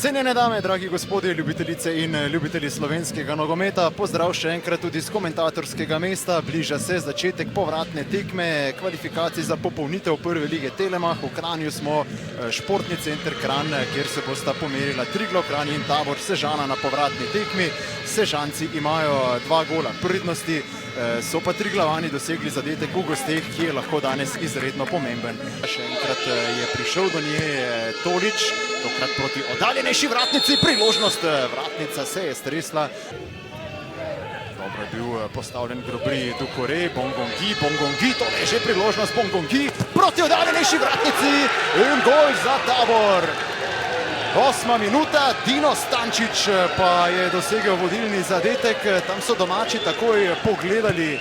Cenjene dame, dragi gospodje, ljubitelice in ljubitelji slovenskega nogometa, pozdrav še enkrat tudi z komentatorskega mesta. Bliža se začetek povratne tekme kvalifikacij za popolnitev prve lige Telemach. V Kranju smo športni center Kranj, kjer se bosta pomerila Triglav Kranj in Tabor Sežana na povratni tekmi. Sežanci imajo 2 gola prednosti, so pa Triglavani dosegli zadetek v gosteh, ki je lahko danes izredno pomemben. Še enkrat je prišel do nje Tolič, tokrat proti oddaljenejši vratnici, priložnost, vratnica se je stresla. Dobro je bil postavljen Grobri Dukore, Bongongi, to je že priložnost, Bongongi proti oddaljenejši vratnici in gol za Tabor. 8. minuta, Dino Stančič pa je dosegel vodilni zadetek. Tam so domači takoj pogledali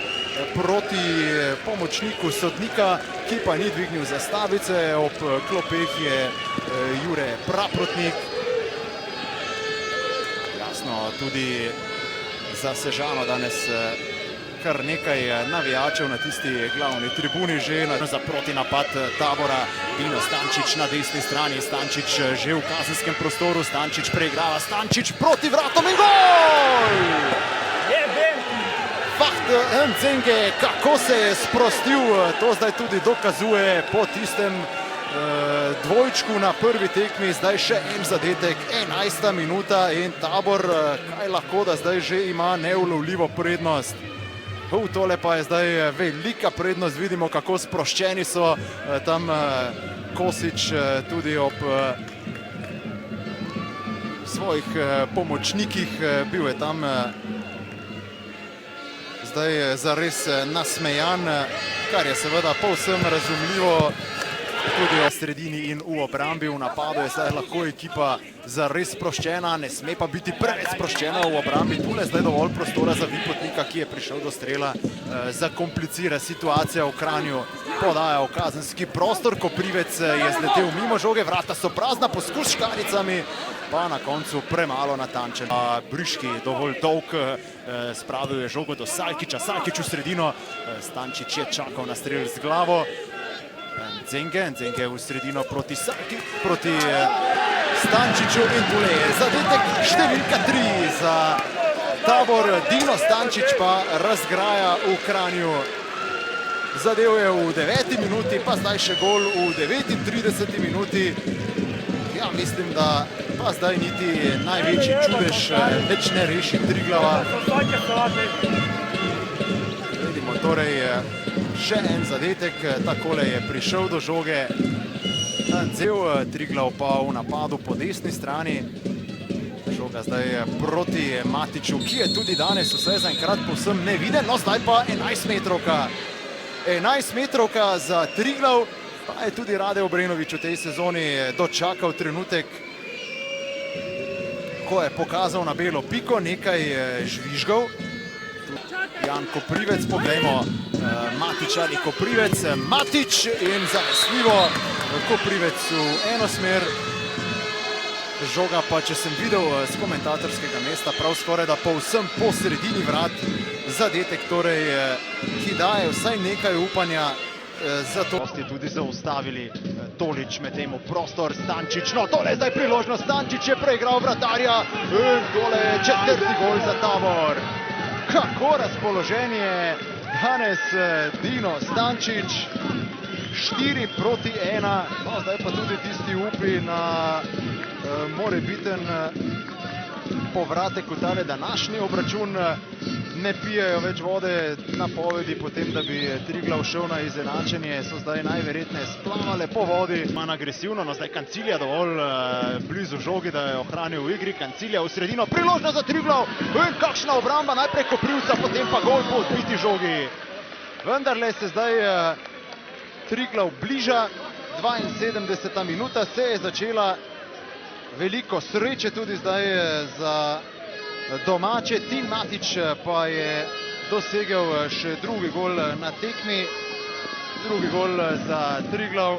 proti pomočniku sodnika, ki pa ni dvignil zastavice. Ob klopeh je Jure Praprotnik. Jasno, tudi za Sežano danes kar nekaj navijačev na tisti glavni tribuni že za protinapad Tabora. Dino Stančič na desni strani, Stančič že v kazenskem prostoru, Stančič preigrava, Stančič proti vratom in gol! Faht Nzenge, kako se je sprostil, to zdaj tudi dokazuje po tistem dvojčku na prvi tekmi. Zdaj še en zadetek, 11. minuta in Tabor, kaj lahko da zdaj že ima neulovljivo prednost. Tole pa je zdaj velika prednost, vidimo kako sproščeni so tam Kosič tudi ob svojih pomočnikih, bil je tam zdaj zares nasmejan, kar je seveda povsem razumljivo. Tudi v sredini in v obrambi, v napadu je zdaj lahko ekipa zares sproščena, ne sme pa biti preveč sproščena v obrambi. Tule zdaj dovolj prostora za Vipotnika, ki je prišel do strela, zakomplicira situacija v Kranju, podaja v kazenski prostor, Koprivec je zletel mimo žoge, vrata so prazna, poskus s škaricami, pa na koncu premalo natančen. Briški dovolj dolg, spravil je žogo do Salkiča, Salkič v sredino, Stančič je čakal na strel z glavo. Nzenge v sredino proti Stančiču in tule je zadetek številka 3 za Tabor. Dino Stančič pa razgraja v Kranju. Zadev je v 9. minuti, pa zdaj še gol v 39. minuti. Ja, mislim, da pa zdaj niti največji čudež več ne reši Triglava. Vidimo torej še en zadetek, takole je prišel do žoge Nzev, Triglav pa v napadu po desni strani. Žoga zdaj proti Matiču, ki je tudi danes vse zaenkrat povsem neviden, no zdaj pa 11-metrovka. 11-metrovka za Triglav, pa je tudi Rade Obrenovič v tej sezoni dočakal trenutek, ko je pokazal na belo piko, nekaj žvižgal. Jan Koprivec, poglejmo Matič ali Koprivec, Matič in zanesljivo Koprivec v eno smer. Žoga pa, če sem videl z komentatorskega mesta, prav skoraj da povsem po sredini vrat. Zadetek torej, ki daje vsaj nekaj upanja, zato ste tudi zaustavili. Tolič med temu prostor, Stančič, no tole je zdaj priložnost, Stančič je preigral vratarja in tole je 4. gol za Tabor. Kako razpoložen je danes Dino Stančič, 4-1, no zdaj pa tudi tisti upi na morebiten povratek v tale današnji obračun. Ne pijejo več vode, napovedi potem, da bi Triglav šel na izenačenje, so zdaj najverjetneje splavale po vodi. Manj agresivno, no zdaj Kancilja dovolj blizu žogi, da je ohranil v igri. Kancilja v sredino, priložnost za Triglav in kakšna obramba, najprej Koprivca, potem pa gol po odbiti žogi. Vendarle se zdaj Triglav bliža, 72. minuta se je začela, veliko sreče tudi zdaj za domače. Tin Matič pa je dosegel še 2. gol na tekmi, 2. gol za Triglav.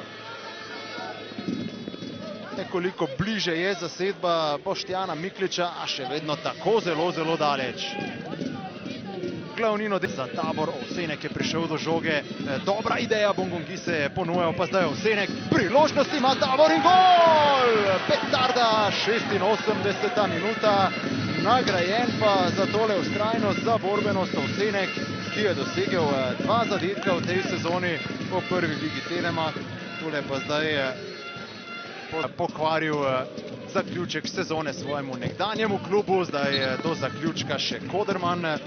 Nekoliko bliže je zasedba Boštjana Mikliča, a še vedno tako zelo daleč. glavnino za Tabor. Ovsenek je prišel do žoge, dobra ideja, Bongongi se je ponujal, pa zdaj Ovsenek, priložnost ima Tabor in gol! Petarda, 86. minuta, nagrajen pa za tole vztrajnost, za borbenost Ovsenek, ki je dosegel 2 zadetka v tej sezoni v prvi ligi Telema. Tole pa zdaj pokvaril zaključek sezone svojemu nekdanjemu klubu, zdaj do zaključka še Koderman.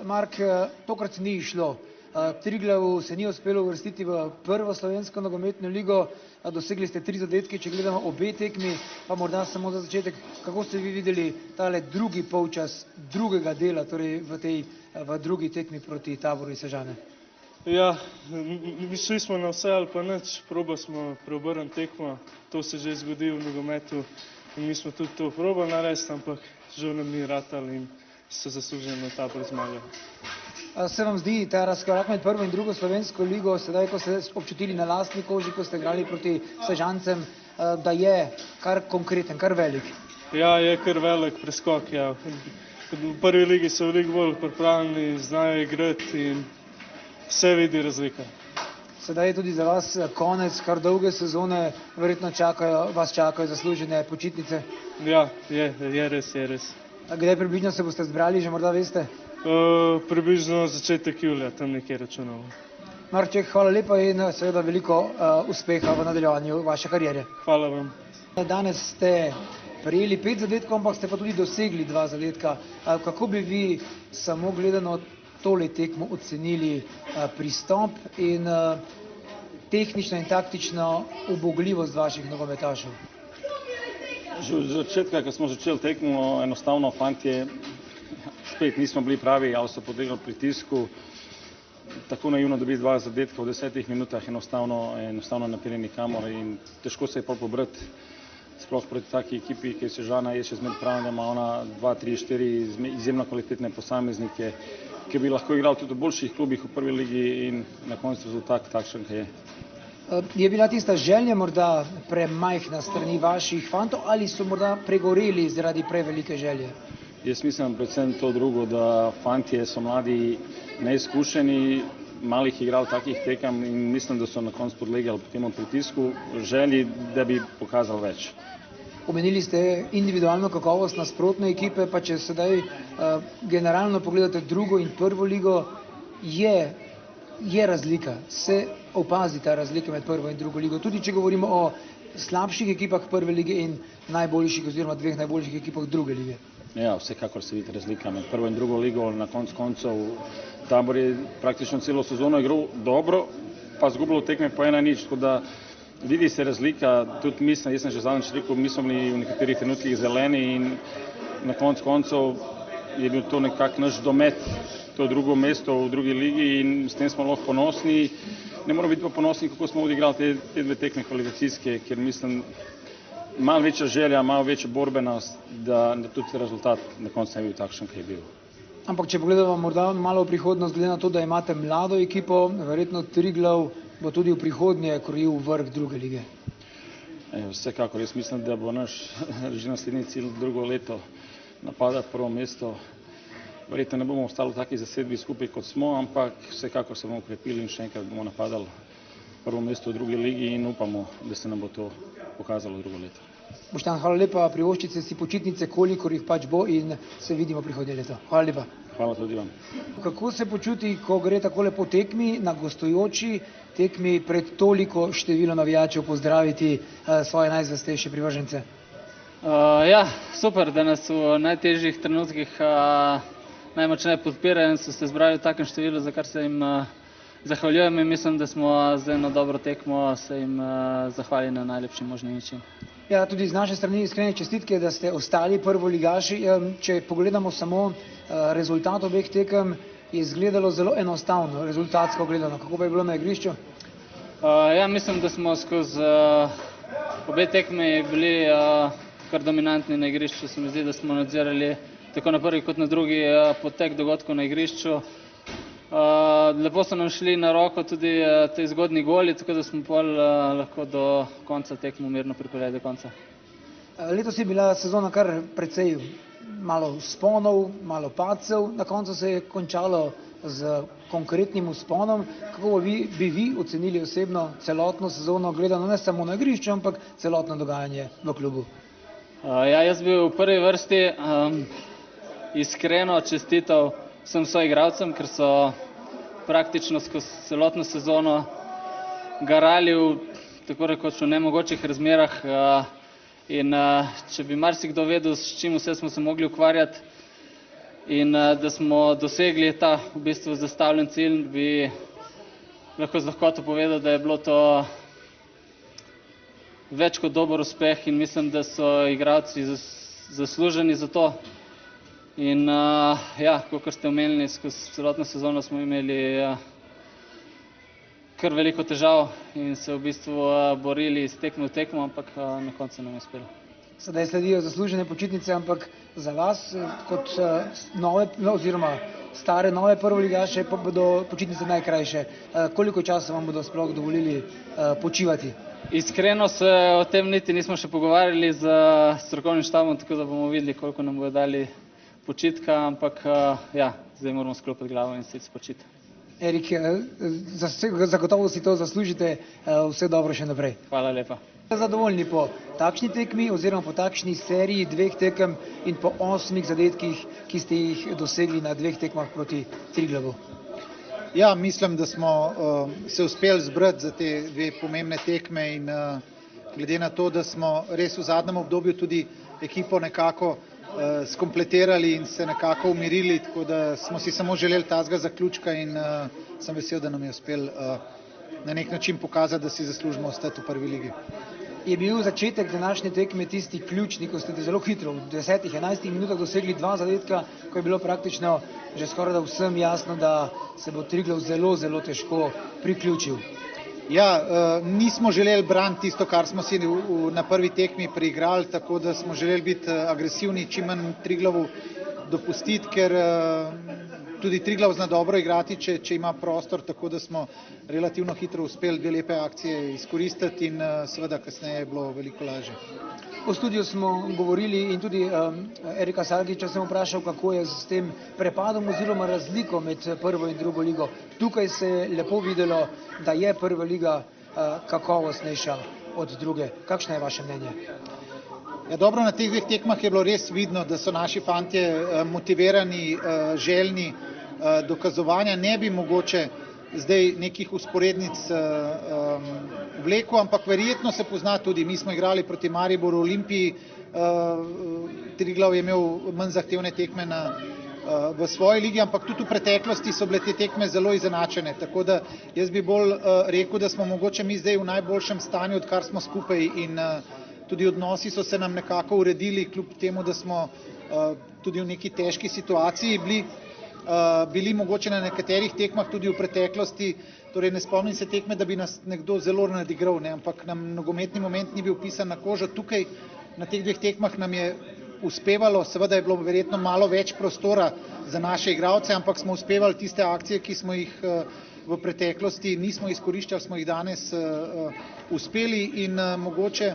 Mark, tokrat ni šlo. Triglavu se ni uspelo uvrstiti v prvo slovensko nogometno ligo, dosegli ste 3 zadetke, če gledamo obe tekmi, pa morda samo za začetek, kako ste vi videli tale drugi polčas drugega dela, torej v drugi tekmi proti Taboru iz Sežane? Ja, šli smo na vse ali pa nič, probali smo preobrniti tekmo, to se že zgodi v nogometu in mi smo tudi to probali narediti, ampak žal nam ni ratalo in so zasluženo Tabor zmagali. Se vam zdi ta razkorak med prvo in drugo slovensko ligo, sedaj ko ste občutili na lastni koži, ko ste igrali proti Sežancem, da je kar konkreten, kar velik? Ja, je kar velik preskok, ja. V prvi ligi so veliko bolj pripravljeni, znajo igrati in vse vidi razlika. Sedaj je tudi za vas konec kar dolge sezone, verjetno vas čakajo zaslužene počitnice? Ja, je res, je res. Kdaj približno se boste zbrali, že morda veste? Približno začetek julija, tam nekje računamo. Marček, hvala lepa in seveda veliko uspeha v nadaljevanju vaše kariere. Hvala vam. Danes ste prejeli 5 zadetkov, ampak ste pa tudi dosegli 2 zadetka. Kako bi vi samo gledano tole tekmo ocenili pristop in tehnično in taktično ubogljivost vaših nogometašev? Že od začetka, ko smo začeli tekmo, enostavno fantje spet nismo bili pravi, ali so podlegli pritisku. Tako naivno dobi 2 zadetka v 10 minutah, enostavno napelje nikamor in težko se je pobrati. Sploh proti taki ekipi, ki je Sežana, je še zmeraj pravi, da ima ona 2, 3, 4 izjemno kvalitetne posameznike, ki bi lahko igrali tudi v boljših klubih v prvi ligi in na koncu rezultat takšen, ki je. Je bila tista želja morda premajhna strani vaših fantov ali so morda pregoreli zaradi prevelike želje? Jaz mislim predvsem to drugo, da fantje so mladi, neizkušeni, malih igral takih tekem in mislim, da so na koncu podlegali temu pritisku, želji, da bi pokazali več. Omenili ste individualno kakovost nasprotne ekipe, pa če sedaj generalno pogledate drugo in prvo ligo, je razlika, se opazi ta razlika med prvo in drugo ligo, tudi če govorimo o slabših ekipah prve lige in najboljših oziroma 2 najboljših ekipah druge lige. Ja, vsekakor se vidi razlika med prvo in drugo ligo, na koncu koncev Tabor je praktično celo sezono igral dobro, pa zgubljal tekme po 1-0, tako da vidi se razlika, tudi mislim, jaz sem že zadnjič rekel, mi smo bili v nekaterih trenutkih zeleni in na koncu koncev je bil to nekako naš domet, to drugo mesto v drugi ligi in s tem smo lahko ponosni. Ne moramo biti pa ponosni, kako smo odigrali te 2 tekme kvalifikacijske, ker mislim, malo večja želja, malo večja borbenost, da tudi rezultat na koncu ne bi bil takšen, ki je bil. Ampak če pogledamo morda malo v prihodnost, glede na to, da imate mlado ekipo, verjetno Triglav bo tudi v prihodnje krojil vrh druge lige. Vsekakor, jaz mislim, da bo naš že naslednji cilj drugo leto napadati prvo mesto. Verjetno ne bomo ostali v taki zasedbi skupaj, kot smo, ampak vsekakor se bomo ukrepili in še enkrat bomo napadali prvo mesto v drugi ligi in upamo, da se nam bo to pokazalo drugo leto. Boštjan, hvala lepa, privoščite si počitnice, kolikor jih pač bo in se vidimo prihodnje leto. Hvala lepa. Hvala tudi vam. Kako se počuti, ko gre takole po tekmi, na gostujoči tekmi pred toliko število navijačev pozdraviti svoje najzvestejše privržence? Ja, super, da nas v najtežjih trenutkih najmočneje podpirajo in so se zbrali v takem številu, za kar se jim zahvaljujem in mislim, da smo zdaj na dobro tekmo se jim zahvalili na najlepši možni način. Ja, tudi z naše strani iskrene čestitke, da ste ostali prvoligaši. Če pogledamo samo rezultat obeh tekem, je izgledalo zelo enostavno, rezultatsko gledano. Kako pa je bilo na igrišču? Ja, mislim, da smo skozi obe tekme bili kar dominantni na igrišču. Se mi zdi, da smo nadzirali tako na prvi kot na drugi potek dogodkov na igrišču. Lepo so nam šli na roko tudi te zgodni goli, tako da smo pol lahko do konca tekmo mirno pripeljali do konca. Letos je bila sezona kar precej malo vzponov, malo padcev, na koncu se je končalo z konkretnim vzponom. Kako bi vi ocenili osebno celotno sezono, gledano ne samo na igrišču, ampak celotno dogajanje v klubu? Jaz bi v prvi vrsti iskreno čestital vsem soigralcem, ker so praktično skozi celotno sezono garali v tako rekoč v nemogočih razmerah in če bi marsikdo vedel, s čim vse smo se mogli ukvarjati in da smo dosegli ta v bistvu zastavljen cilj, bi lahko z lahkoto povedal, da je bilo to več kot dober uspeh in mislim, da so igralci zasluženi za to. In kakor ste omenili, skozi celotno sezono smo imeli kar veliko težav in se v bistvu borili s tekmo v tekmo, ampak na koncu nam je uspelo. Sedaj sledijo zaslužene počitnice, ampak za vas kot nove oziroma stare nove prvoligaše pa bodo počitnice najkrajše. Koliko časa vam bodo sploh dovolili počivati? Iskreno se o tem niti nismo še pogovarjali z strokovnim štabom, tako da bomo videli, koliko nam bodo dali počitka, ampak zdaj moramo sklopiti glavo in se spočiti. Erik, zagotovo si to zaslužite, vse dobro še naprej. Hvala lepa. Zadovoljni po takšni tekmi oziroma po takšni seriji 2 tekem in po 8 zadetkih, ki ste jih dosegli na 2 tekmah proti Triglavu? Ja, mislim, da smo se uspeli zbrati za te 2 pomembne tekme in glede na to, da smo res v zadnjem obdobju tudi ekipo nekako skompletirali in se nekako umirili, tako da smo si samo želeli tazga zaključka in sem vesel, da nam je uspel na nek način pokazati, da si zaslužimo ostati v prvi ligi. Je bil začetek današnje tekme tisti ključni, ko ste zelo hitro v 10-11 minutah dosegli 2 zadetka, ko je bilo praktično že skoraj da vsem jasno, da se bo Triglav zelo, zelo težko priključil? Ja, nismo želeli braniti tisto, kar smo si na prvi tekmi priigrali, tako da smo želeli biti agresivni, čim manj Triglavu dopustiti, ker tudi Triglav zna dobro igrati, če ima prostor, tako da smo relativno hitro uspeli 2 lepe akcije izkoristiti in seveda kasneje je bilo veliko lažje. V studiu smo govorili in tudi Erika Salgiča sem vprašal, kako je s tem prepadom oziroma razliko med prvo in drugo ligo. Tukaj se je lepo videlo, da je prva liga kakovostnejša od druge. Kakšno je vaše mnenje? Ja, dobro, na teh 2 tekmah je bilo res vidno, da so naši fantje motivirani, željni dokazovanja. Ne bi mogoče zdaj nekih usporednic vlekel, ampak verjetno se pozna tudi. Mi smo igrali proti Mariboru, Olimpiji, Triglav je imel manj zahtevne tekme v svoji ligi, ampak tudi v preteklosti so bile te tekme zelo izenačene. Tako da jaz bi bolj rekel, da smo mogoče mi zdaj v najboljšem stanju, odkar smo skupaj in tudi odnosi so se nam nekako uredili, kljub temu, da smo tudi v neki težki situaciji bili mogoče na nekaterih tekmah tudi v preteklosti, torej ne spomnim se tekme, da bi nas nekdo zelo nadigral, ampak nam nogometni moment ni bil pisan na kožo. Tukaj na teh 2 tekmah nam je uspevalo, seveda je bilo verjetno malo več prostora za naše igralce, ampak smo uspevali tiste akcije, ki smo jih v preteklosti nismo izkoriščali, smo jih danes uspeli in mogoče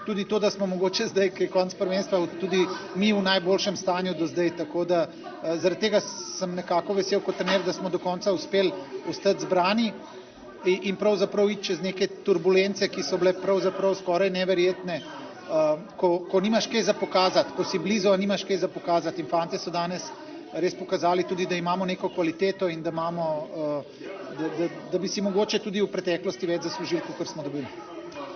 tudi to, da smo mogoče zdaj, ki je konec prvenstva, tudi mi v najboljšem stanju do zdaj, tako da zaradi tega sem nekako vesel kot trener, da smo do konca uspeli ostati zbrani in pravzaprav iti čez neke turbulence, ki so bile pravzaprav skoraj neverjetne, ko nimaš kaj za pokazati, ko si blizu, a nimaš kaj za pokazati in fantje so danes res pokazali tudi, da imamo neko kvaliteto in da bi si mogoče tudi v preteklosti več zaslužili, kot smo dobili.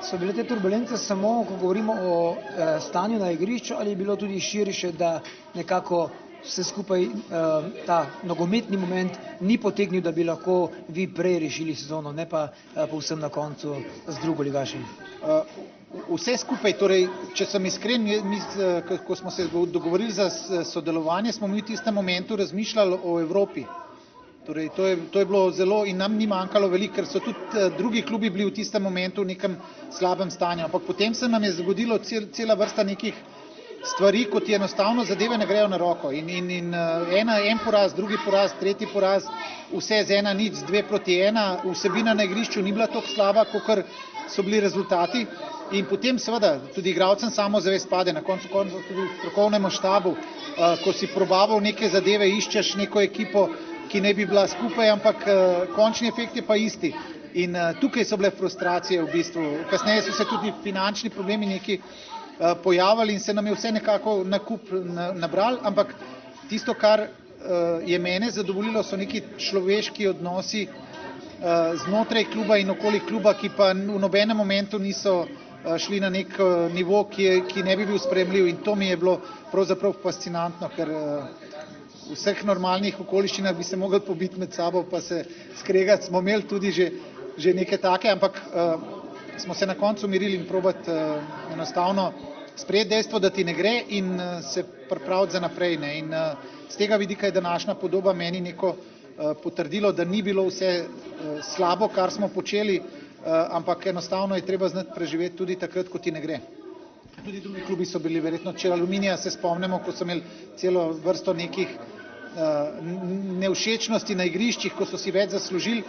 So bile te turbulence samo, ko govorimo o stanju na igrišču, ali je bilo tudi širše, da nekako vse skupaj ta nogometni moment ni potegnil, da bi lahko vi prej rešili sezono, ne pa povsem na koncu z drugoligašem? Vse skupaj, torej, če sem iskren, ko smo se dogovorili za sodelovanje, smo mi v tistem momentu razmišljali o Evropi. Torej, to je bilo zelo in nam ni manjkalo veliko, ker so tudi drugi klubi bili v tistem momentu v nekem slabem stanju. Ampak potem se nam je zgodilo cela vrsta nekih stvari, ko ti enostavno zadeve ne grejo na roko in en poraz, drugi poraz, tretji poraz, vse z 1-0, z 2-1, vsebina na igrišču ni bila tako slaba, kakor so bili rezultati in potem seveda tudi igralcem samozavest pade, na koncu tudi strokovnemu štabu, ko si probaval neke zadeve, iščeš neko ekipo, ki ne bi bila skupaj, ampak končni efekt je pa isti. In tukaj so bile frustracije v bistvu. Kasneje so se tudi finančni problemi neki pojavili in se nam je vse nekako na kup nabrali, ampak tisto, kar je mene zadovoljilo, so neki človeški odnosi znotraj kluba in okoli kluba, ki pa v nobenem momentu niso šli na nek nivo, ki ne bi bil sprejemljiv in to mi je bilo pravzaprav fascinantno, ker v vseh normalnih okoliščinah bi se mogli pobiti med sabo pa se skregati, smo imeli tudi že neke take, ampak smo se na koncu umirili in probati enostavno sprejeti dejstvo, da ti ne gre in se pripraviti za naprej. In z tega vidika je današnja podoba meni neko potrdilo, da ni bilo vse slabo, kar smo počeli, ampak enostavno je treba znati preživeti tudi takrat, ko ti ne gre. Tudi drugi klubi so bili verjetno, če Aluminija se spomnimo, ko so imeli celo vrsto nekih nevšečnosti na igriščih, ko so si več zaslužili.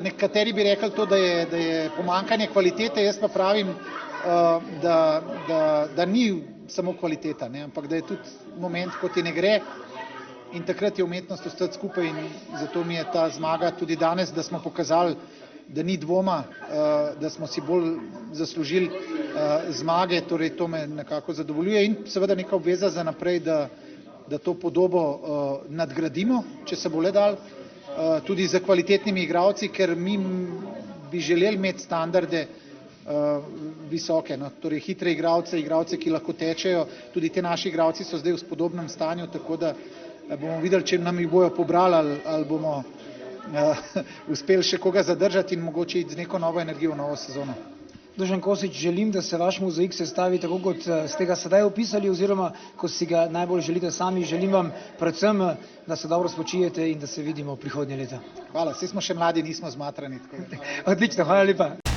Nekateri bi rekli to, da je pomanjkanje kvalitete, jaz pa pravim, da ni samo kvaliteta, ne, ampak da je tudi moment, ko ti ne gre in takrat je umetnost ostati skupaj in zato mi je ta zmaga tudi danes, da smo pokazali, da ni dvoma, da smo si bolj zaslužili zmage, torej to me nekako zadovoljuje in seveda neka obveza za naprej, da to podobo nadgradimo, če se bo le dal, tudi za kvalitetnimi igralci, ker mi bi želeli imeti standarde visoke, no, torej hitre igralce, igralce, ki lahko tečejo, tudi te naši igralci so zdaj v spodobnem stanju, tako da bomo videli, če nam jih bojo pobrali ali bomo uspeli še koga zadržati in mogoče iti z neko novo energijo v novo sezono. Dušan Kosič, želim, da se vaš mozaik sestavi tako, kot ste ga sedaj opisali, oziroma kot si ga najbolj želite sami. Želim vam predvsem, da se dobro spočijete in da se vidimo prihodnje leta. Hvala, saj smo še mladi, nismo zmatrani. Odlično, hvala lepa.